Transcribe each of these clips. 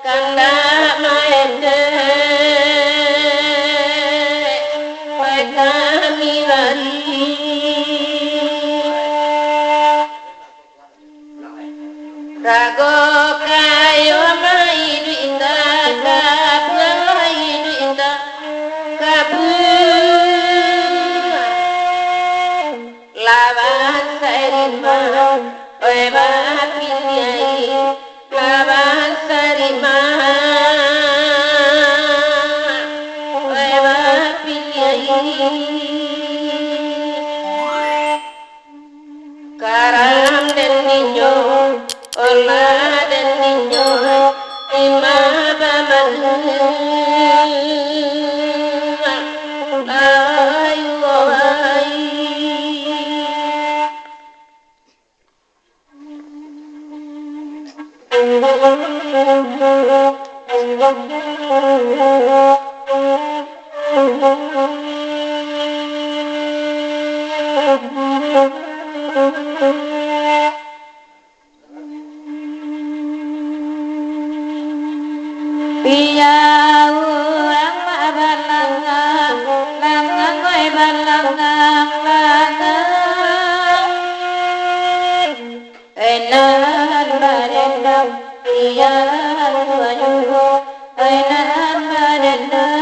kanda maende pekamirari rago kayo maidu indah kapna maidu indah kabu lawan sarima oi bapilai lawan sarima oi bapilai karam dan ninjo olah dan ninjo ima baman Piyau ang mabalangang langang ko'y balangang langang enan barendang piyau ayuho enan barendang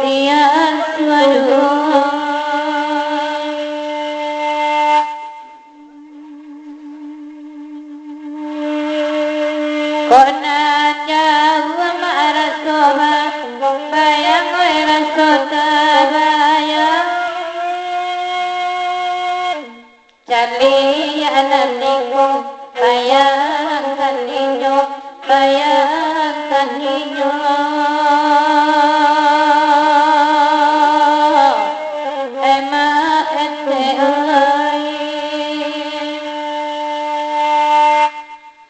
piyau ayuho konanya marasoma bayang oi rasota bayang cali ananiku bayang kaninyo ema ente oi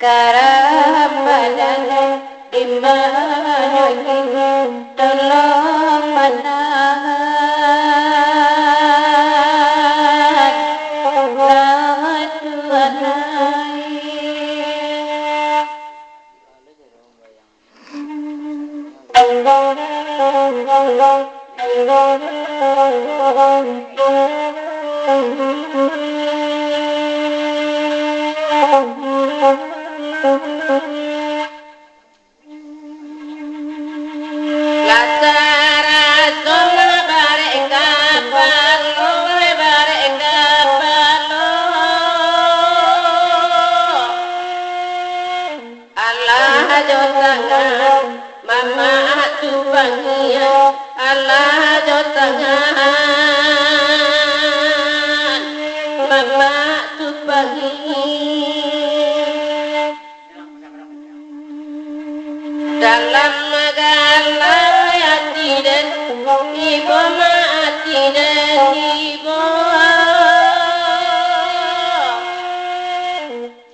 karam badane dimana kini tolong menahan Mama tu bangia Allah jotangan Mama tu bangia dalam magalang hati dan ibu mati dan ibu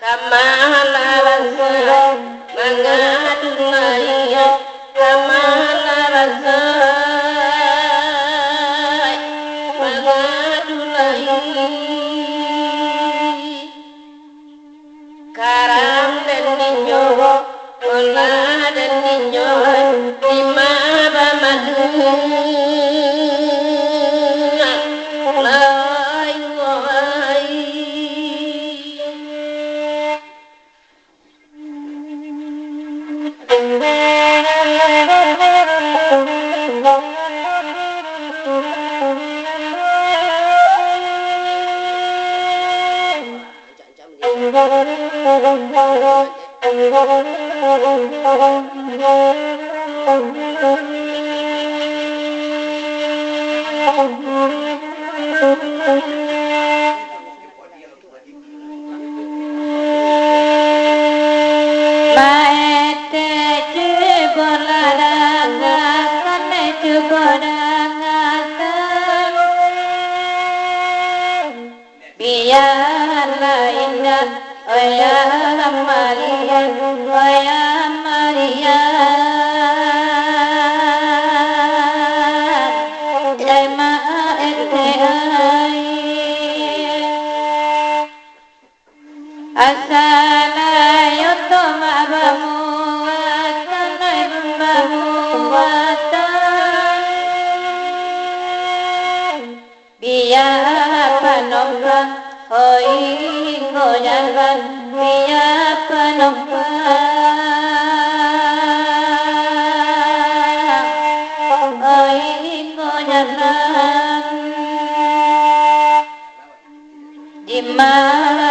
kamalawan mengadu laya kamalawan mengadu laya karam dan ninjo olah dan ninjo lima bamadu biarlah indah oh ya Maria oh ya Maria ema ente ai Asalayoto mabamu watanai bamu watan biya panompa hoi gojalan biya panompa hoi gojalan dimana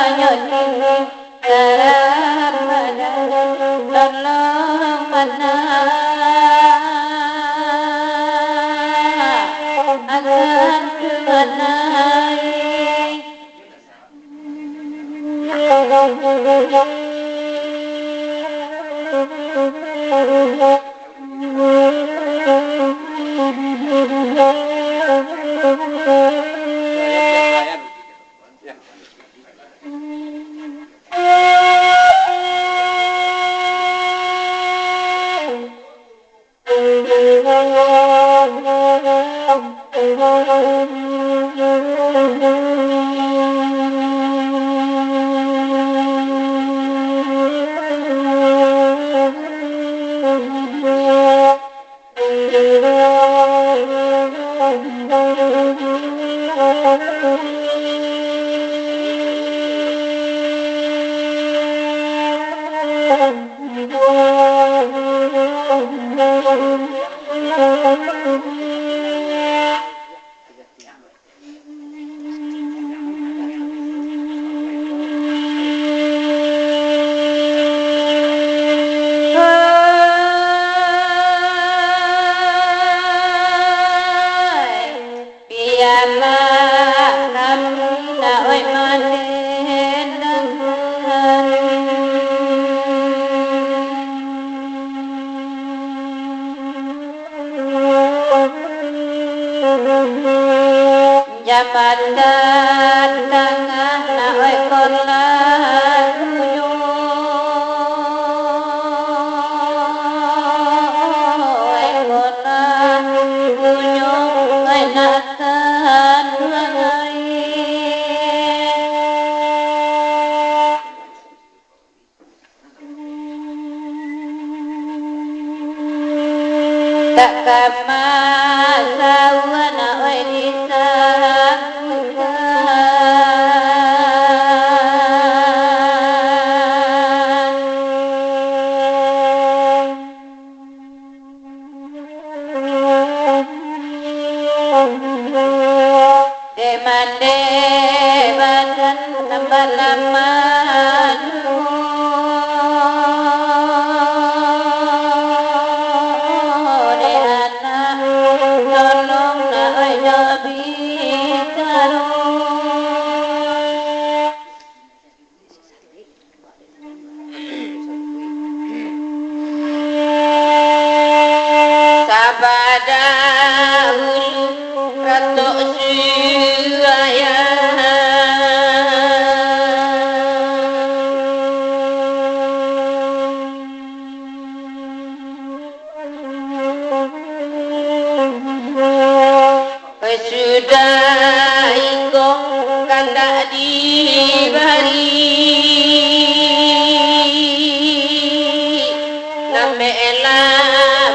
karamana tolong mana akan kenai Japandan tangan oi kolan tuyo oi kolan tuyo oi natan ngai tak kamasawan oi disa Demande badan tambah lama de anak tolong nak jadi karun sabada hulu ratok suraya sudah ingkong kanda di bari namela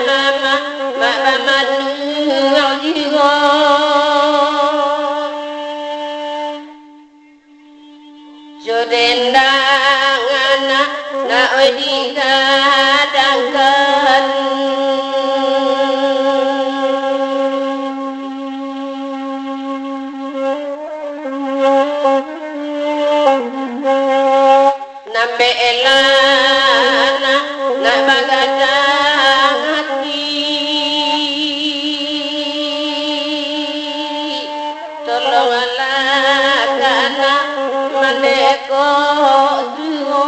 mama mama jiwa jodendang anak na digadangkan nambe elana na bagadang hati tolonglah kana mandeko duo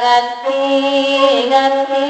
Ganti ganti